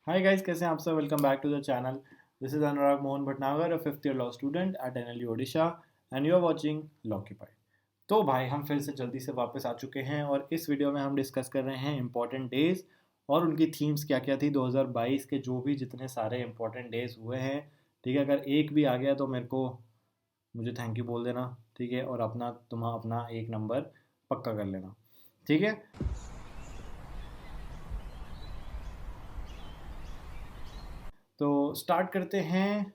Hi guys, कैसे हैं आप सब? Welcome back to the channel. This is Anurag Mohan Bhatnagar, a fifth year law student at NLU Odisha and you are watching Lawcupy. तो भाई हम फिर से जल्दी से वापस आ चुके हैं और इस वीडियो में हम डिस्कस कर रहे हैं इंपॉर्टेंट डेज और उनकी थीम्स क्या क्या थी 2022 के, जो भी जितने सारे इंपॉर्टेंट डेज हुए हैं. ठीक है, अगर एक भी आ गया तो मुझे थैंक यू बोल देना. ठीक है, और तुम अपना एक नंबर पक्का कर लेना. ठीक है. तो स्टार्ट करते हैं.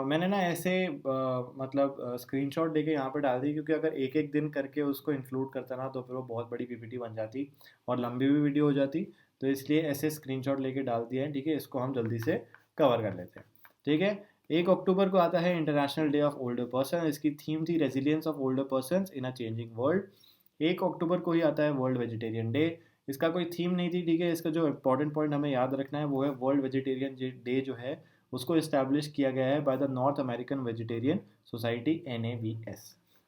मैंने ना ऐसे मतलब स्क्रीनशॉट देके यहाँ पे डाल दी, क्योंकि अगर एक एक दिन करके उसको इंक्लूड करता ना तो फिर वो बहुत बड़ी पीपीटी बन जाती और लंबी भी वीडियो हो जाती. तो इसलिए ऐसे स्क्रीनशॉट लेके डाल दिया है. ठीक है, इसको हम जल्दी से कवर कर लेते हैं. ठीक है. 1 अक्टूबर को आता है international day of older person. इसकी थीम थी resilience of older person in a changing world. 1 अक्टूबर को ही आता है वर्ल्ड वेजिटेरियन डे. इसका कोई थीम नहीं थी. ठीक है, इसका जो इंपॉर्टेंट पॉइंट हमें याद रखना है वो है वर्ल्ड वेजिटेरियन डे जो है उसको इस्टेब्लिश किया गया है by the north American vegetarian society NAVS.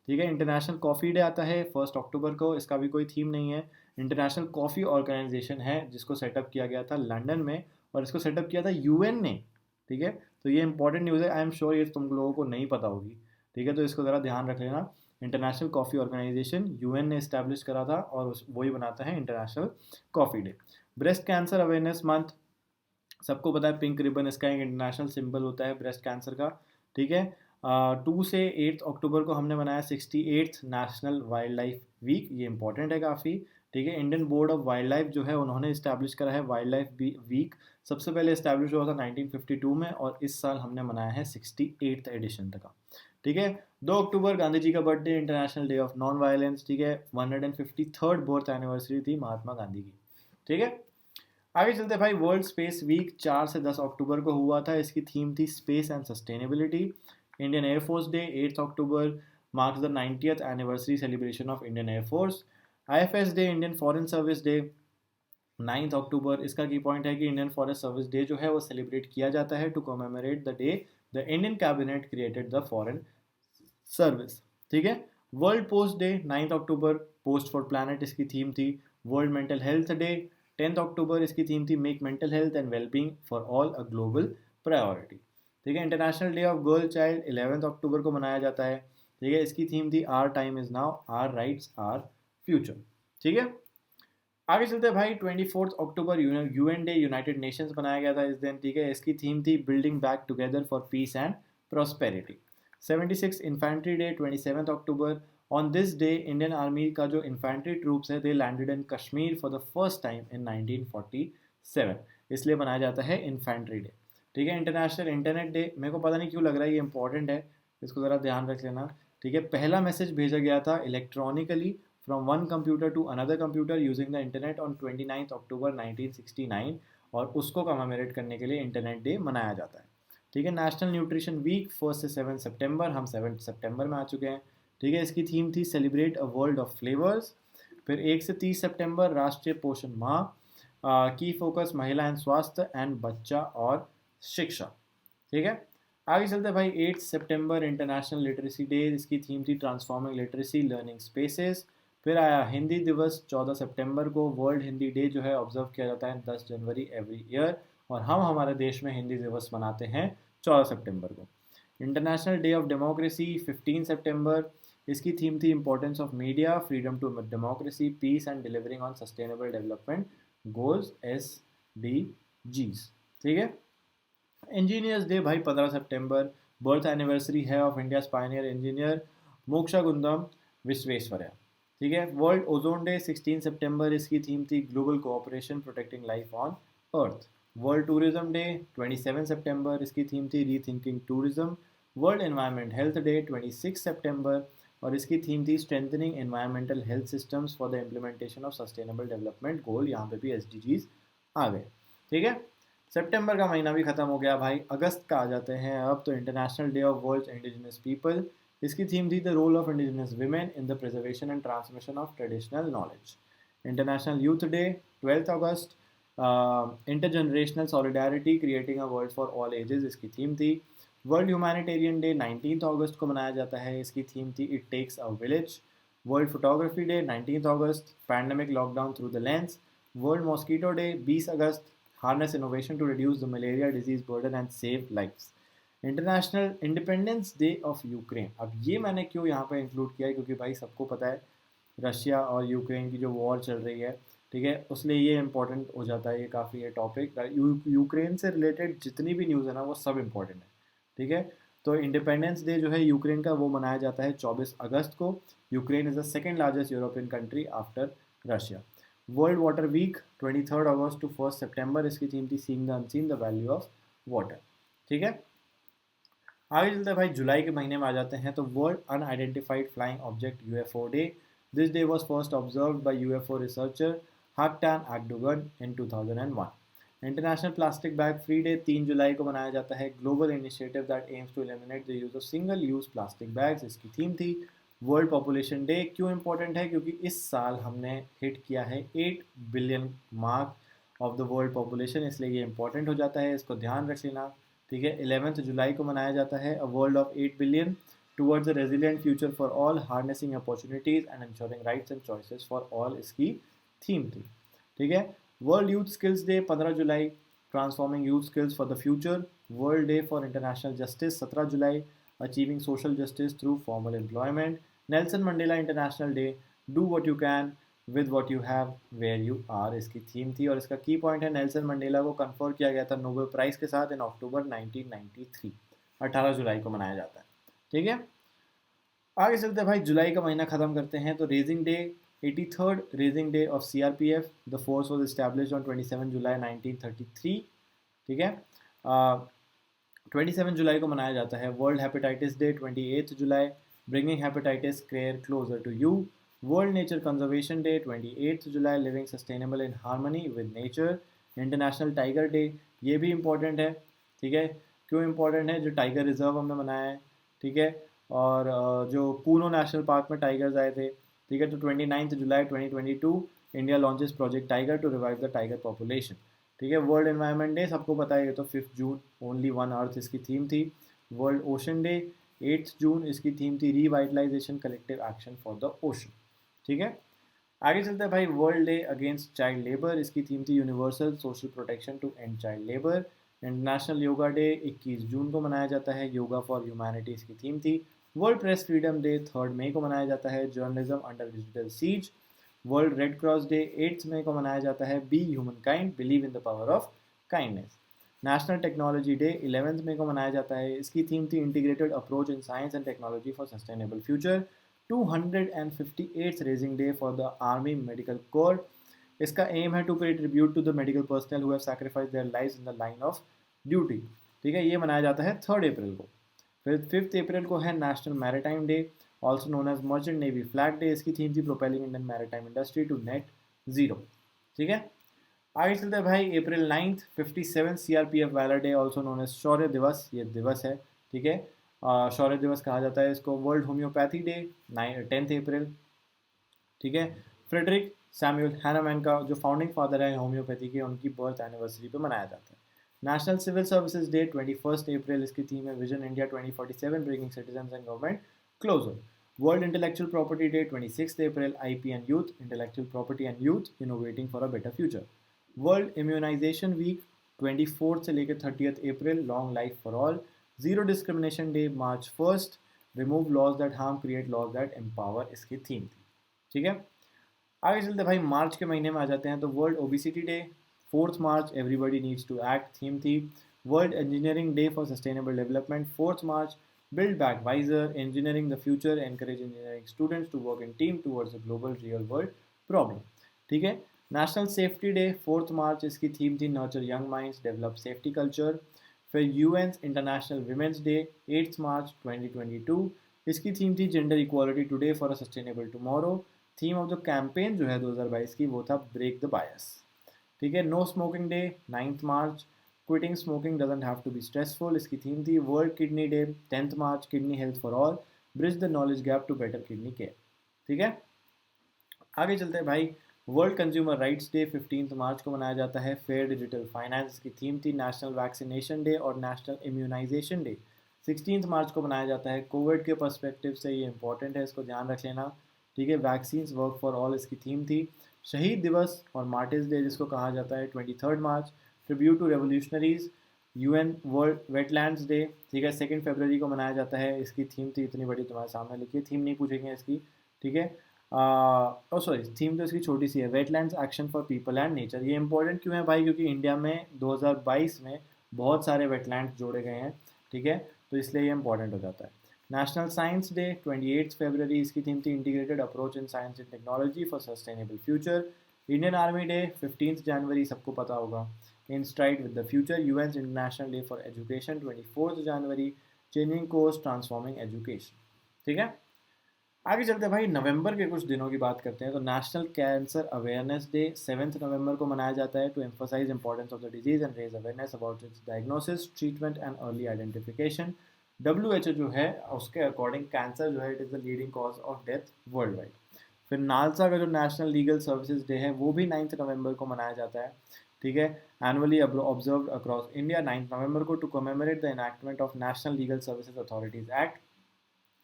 ठीक है. इंटरनेशनल कॉफ़ी डे आता है 1 अक्टूबर को. इसका भी कोई थीम नहीं है. इंटरनेशनल कॉफ़ी ऑर्गेनाइजेशन है जिसको सेटअप किया गया था लंदन में, और इसको सेटअप किया था UN ने. ठीक है. तो ये इंपॉर्टेंट न्यूज़ है. आई एम श्योर ये तुम लोगों को नहीं पता होगी. ठीक है, तो इसको ज़रा ध्यान रख लेना. इंटरनेशनल कॉफ़ी ऑर्गेनाइजेशन UN ने इस्टेब्लिश करा था और वही बनाता है international coffee day. Breast cancer awareness month. सबको पता है पिंक रिबन इसका एक इंटरनेशनल सिंबल होता है ब्रेस्ट कैंसर का. ठीक है. 2 से 8 अक्टूबर को हमने मनाया 68th national wildlife week. ये इंपॉर्टेंट है काफ़ी. ठीक है. Indian board of wildlife जो है उन्होंने इस्टेब्लिश करा है वाइल्ड लाइफ वीक. सबसे पहले इस्टेब्लिश हुआ था 1952 में और इस साल हमने मनाया है 68th एडिशन तक का. ठीक है. 2 अक्टूबर गांधी जी का birthday, international day of non violence. ठीक है. 153rd बर्थ एनिवर्सरी थी महात्मा गांधी की. ठीक है. आगे चलते भाई. वर्ल्ड स्पेस वीक 4 से 10 अक्टूबर को हुआ था. इसकी थीम थी space and sustainability. Indian air force day 8 October marks the 90th anniversary celebration of Indian air force. IFS day, Indian foreign service day 9 अक्टूबर. इसका की पॉइंट है कि इंडियन फॉरेस्ट सर्विस डे जो है वो सेलिब्रेट किया जाता है to commemorate the day the Indian cabinet created the foreign service. ठीक है. वर्ल्ड पोस्ट डे 9 अक्टूबर, पोस्ट फॉर प्लानट इसकी थीम थी. वर्ल्ड मेंटल हेल्थ डे 10 अक्टूबर, इसकी थीम थी make mental health and wellbeing for all a global priority. ठीक है. International day of girl child 11 अक्टूबर को मनाया जाता है. ठीक है. इसकी थीम थी our time is now, are rights our future. ठीक है. आगे चलते हैं भाई. 24 अक्टूबर UN डे, यूनाइटेड नेशंस बनाया गया था इस दिन. ठीक है. इसकी थीम थी building back together for peace and prosperity. 76 infantry day 27 October. On this day Indian army का जो इन्फेंट्री ट्रूप्स है they landed in Kashmir for the first time in 1947. इसलिए बनाया जाता है इन्फेंट्री डे. ठीक है. International internet day. मेरे को पता नहीं क्यों लग रहा है ये इंपॉर्टेंट है, इसको ज़रा ध्यान रख लेना. ठीक है. पहला मैसेज भेजा गया था electronically from one computer to another computer using the internet on 29th October 1969, और उसको कमेमोरेट करने के लिए इंटरनेट डे मनाया जाता है. ठीक है. नेशनल न्यूट्रिशन वीक 1 से 7 सितंबर. हम 7 सितंबर में आ चुके हैं. ठीक है. इसकी थीम थी celebrate a world of flavours. फिर 1 से 30 सितंबर राष्ट्रीय पोषण माह. की फोकस महिला एंड स्वास्थ्य एंड बच्चा और शिक्षा. ठीक है. आगे चलते हैं भाई. 8 सितंबर इंटरनेशनल लिटरेसी डे. इसकी थीम थी ट्रांसफॉर्मिंग लिटरेसी लर्निंग स्पेसेस. फिर आया हिंदी दिवस 14 सितंबर को. वर्ल्ड हिंदी डे जो है ऑब्जर्व किया जाता है 10 जनवरी एवरी ईयर, और हम हमारे देश में हिंदी दिवस मनाते हैं 14 सितंबर को. इंटरनेशनल डे ऑफ डेमोक्रेसी 15 सितंबर. इसकी थीम थी importance of media, freedom to democracy, peace and delivering on sustainable development goals SDGs. ठीक है. इंजीनियर्स डे भाई 15 सितंबर. बर्थ एनिवर्सरी है of India pioneer engineer Mokshagundam Visvesvaraya. ठीक है. वर्ल्ड ओजोन डे 16 सितंबर. इसकी थीम थी global cooperation protecting life on earth. World tourism day 27 सितंबर. इसकी थीम थी rethinking tourism. World environment health day 26 सितंबर, और इसकी थीम थी strengthening environmental health systems for the implementation of sustainable development goal. यहाँ पे भी SDGs आ गए. ठीक है. सितंबर का महीना भी खत्म हो गया भाई. अगस्त का आ जाते हैं अब. तो international day of world indigenous people. इसकी थीम थी the role of indigenous women in the preservation and transmission of traditional knowledge. International youth day 12 अगस्त. Intergenerational solidarity creating a world for all ages इसकी theme थी. World humanitarian day 19 अगस्त को मनाया जाता है. इसकी थीम थी it takes a village. World photography day 19 अगस्त. Pandemic lockdown through the lens. World mosquito day 20 August. harness innovation to reduce the malaria disease burden and save lives. International independence day of Ukraine. अब ये मैंने क्यों यहाँ पे include किया है, क्योंकि भाई सबको पता है रशिया और यूक्रेन की जो वॉर चल रही है, ठीक है, उसलिए ये इंपॉर्टेंट हो जाता है, ये काफ़ी ये टॉपिक यूक्रेन से रिलेटेड जितनी भी न्यूज़ है ना वो सब इम्पोर्टेंट है, ठीक है. तो इंडिपेंडेंस डे जो है यूक्रेन का वो मनाया जाता है 24 अगस्त को. Ukraine is the second largest European country after Russia. World water week 23 अगस्त टू 1 सितंबर, इसकी थीम थी seeing the unseen the value of water, ठीक है. आगे चलते हैं भाई, जुलाई के महीने में आ जाते हैं. तो world unidentified flying object UFO day. This day was first observed by UFO researcher Haktan Akdogan in 2001. International plastic bag free day 3 जुलाई को मनाया जाता है. Global initiative that aims to eliminate the use of single use plastic bags, इसकी theme थी. World population day क्यों important है, क्योंकि इस साल हमने हिट किया है 8 billion mark of the world population, इसलिए ये इंपॉर्टेंट हो जाता है, इसको ध्यान रख लेना, ठीक है. 11 जुलाई को मनाया जाता है. A world of 8 billion towards a resilient future for all, harnessing opportunities and ensuring rights and choices for all, इसकी थीम थी, ठीक है. वर्ल्ड यूथ स्किल्स डे 15 जुलाई, transforming youth skills for the future. World day for international justice 17 जुलाई, achieving social justice through formal employment. Nelson Mandela international day, do what you can with what you have where you are, इसकी theme थी. और इसका की point है Nelson Mandela को confer किया गया था नोबेल प्राइज़ के साथ इन अक्टूबर 1993. 18 जुलाई को मनाया जाता है, ठीक है. आगे चलते हैं भाई, जुलाई का महीना खत्म करते हैं. तो raising day 83rd raising day of CRPF. The force was established on 27 जुलाई 1933, ठीक है. 27 जुलाई को मनाया जाता है. वर्ल्ड हेपेटाइटिस डे 28 जुलाई, bringing hepatitis care closer to you. World nature conservation day 28 जुलाई, living sustainable in harmony with nature. International tiger day, ये भी इम्पोर्टेंट है, ठीक है. क्यों इम्पोर्टेंट है, जो टाइगर रिजर्व हमने बनाया है, ठीक है, और जो पूनो नेशनल पार्क में टाइगर्स आए थे, ठीक है. तो 29 जुलाई 2022 India launches project tiger to revive the tiger population, ठीक है. वर्ल्ड एनवायरनमेंट डे सबको पता है, ये तो 5 जून, ओनली वन अर्थ इसकी थीम थी. वर्ल्ड ओशन डे 8 जून, इसकी थीम थी revitalisation collective action for the ocean, ठीक है. आगे चलते हैं भाई, world day against child labour, इसकी थीम थी universal social protection to end child labour. International yoga day 21 जून को मनाया जाता है. योगा फॉर ह्यूमैनिटी इसकी थीम थी. वर्ल्ड प्रेस फ्रीडम डे 3 मई को मनाया जाता है. Journalism under digital siege. World red cross day 8 मई को मनाया जाता है. B human kind, believe in the power of kindness. National technology day 11 मई को मनाया जाता है. इसकी थीम थी integrated approach in science and technology for sustainable future. 258th raising day for the army medical corps. इसका एम है to pay tribute to the medical personnel who have sacrifice their lives in the line of duty, ठीक है. ये मनाया जाता है 3 अप्रैल को. फिर 5 अप्रैल को है national maritime day, also known as merchant navy flag day. इसकी थीम थी propelling Indian maritime industry to net zero, ठीक है. आगे चलते हैं भाई, April 9th 57 CRPF valour day, also known as Shaurya Diwas, ये दिवस है, ठीक है. शौर्य दिवस कहा जाता है इसको. वर्ल्ड होम्योपैथी डे 10th अप्रैल, ठीक है. फ्रेडरिक सैमुअल हैनामैन का जो फाउंडिंग फादर है होम्योपैथी के, उनकी बर्थ एनिवर्सरी पे मनाया जाता है. National civil services day 21 April, इसकी थीम है vision India 2047 bringing citizens and government closer. World intellectual property day 26 April, IP and youth, intellectual property and youth innovating for a better future. World immunisation week 24 से लेकर 30 April, long life for all. Zero discrimination day March 1, remove laws that harm create laws that empower, इसकी theme थी, ठीक है. आगे चलते भाई, मार्च के महीने में आ जाते हैं. तो world obesity day 4 March, everybody needs to act, theme थी. World engineering day for sustainable development 4 March, build back wiser, engineering the future, encourage engineering students to work in team towards the global real world problem, ठीक है. National safety day 4 मार्च, इसकी theme थी nurture young minds develop safety culture. फिर UN international women's day 8 मार्च 2022, इसकी theme थी gender equality today for a sustainable tomorrow. Theme of the campaign जो है 2022 की वो था ब्रेक द बायस, ठीक है. No smoking day 9 March, quitting smoking doesn't have to be stressful, इसकी थीम थी. World kidney day 10 March, kidney health for all, bridge the knowledge gap to better kidney care, ठीक है. आगे चलते हैं भाई, world consumer rights day 15 March को मनाया जाता है. फेयर डिजिटल फाइनेंस की थीम थी. नेशनल वैक्सीनेशन डे और नेशनल इम्यूनाइजेशन डे 16 मार्च को मनाया जाता है. कोविड के पर्सपेक्टिव से ये इंपॉर्टेंट है, इसको ध्यान रख लेना, ठीक है. वैक्सीन्स वर्क फॉर ऑल इसकी थीम थी. शहीद दिवस और मार्टिर्स डे जिसको कहा जाता है 23 March, tribute to revolutionaries, UN world wetlands day, ठीक है, 2 फरवरी को मनाया जाता है। इसकी थीम थी इतनी बड़ी, तुम्हारे सामने लिखी है, थीम नहीं पूछेंगे इसकी, ठीक है। ओ सॉरी, थीम तो इसकी छोटी सी है, wetlands action for people and nature. ये इंपॉर्टेंट क्यों है भाई, क्योंकि इंडिया में 2022 में बहुत सारे वेटलैंड्स जोड़े गए हैं, ठीक है, तो इसलिए ये इंपॉर्टेंट हो जाता है। नेशनल साइंस डे 28 फरवरी, इसकी थीम थी integrated approach in science and technology for sustainable future. Indian army day 15 जनवरी, सबको पता होगा। In stride with the future, UN international day for education 24 जनवरी, चेंजिंग कोर्स ट्रांसफॉर्मिंग एजुकेशन, ठीक है। आगे चलते हैं भाई, नवंबर के कुछ दिनों की बात करते हैं। तो national cancer awareness day 7 November को मनाया जाता है to emphasize importance of the disease and raise awareness about its diagnosis, treatment and early identification. WHO जो है उसके अकॉर्डिंग कैंसर जो है it is the leading cause of death worldwide. फिर नालसा का जो नेशनल लीगल सर्विसेज डे है वो भी 9 नवंबर को मनाया जाता है, ठीक है, annually observe across India 9 November को to commemorate the enactment of national legal services authorities act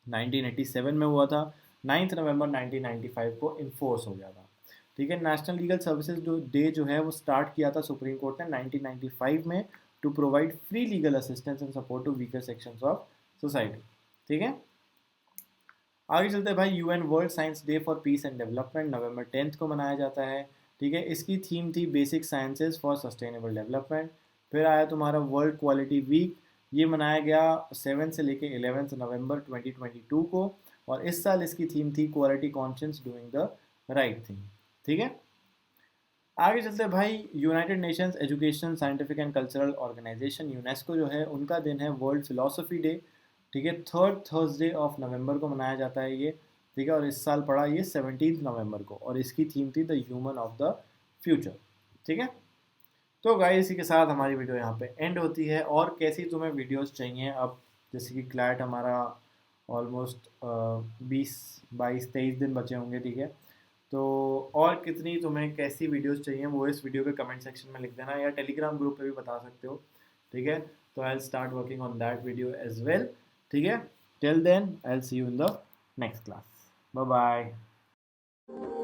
1987 में हुआ था। 9 नवंबर 1995 को इन्फोर्स हो गया था, ठीक है। नेशनल लीगल सर्विसेज जो डे जो है वो स्टार्ट किया था सुप्रीम कोर्ट ने 1995 में to provide free legal assistance and support to weaker sections of society, ठीक है। आगे चलते हैं भाई, UN world science day for peace and development नवंबर 10 को मनाया जाता है, ठीक है। इसकी थीम थी basic sciences for sustainable development. फिर आया तुम्हारा वर्ल्ड क्वालिटी वीक, ये मनाया गया 7 से लेके 11 नवंबर 2022 को, और इस साल इसकी थीम थी quality conscious doing the right thing, ठीक है। आगे चलते हैं भाई, United Nations Education Scientific and Cultural Organization UNESCO जो है उनका दिन है वर्ल्ड फिलोसफी डे, ठीक है। 3rd थर्सडे ऑफ नवंबर को मनाया जाता है ये, ठीक है, और इस साल पड़ा ये 17 नवंबर को, और इसकी थीम थी the human of the future, ठीक है। तो गाइस इसी के साथ हमारी वीडियो यहाँ पे एंड होती है। और कैसी तुम्हें वीडियोस चाहिए अब, जैसे कि क्लैट हमारा ऑलमोस्ट 20 22 23 दिन बचे होंगे, ठीक है। तो और कितनी तुम्हें कैसी वीडियोस चाहिए वो इस वीडियो के कमेंट सेक्शन में लिख देना, या टेलीग्राम ग्रुप पे भी बता सकते हो, ठीक है। तो I will start working on that video as well, ठीक है। Till then I will see you in the next class, bye bye.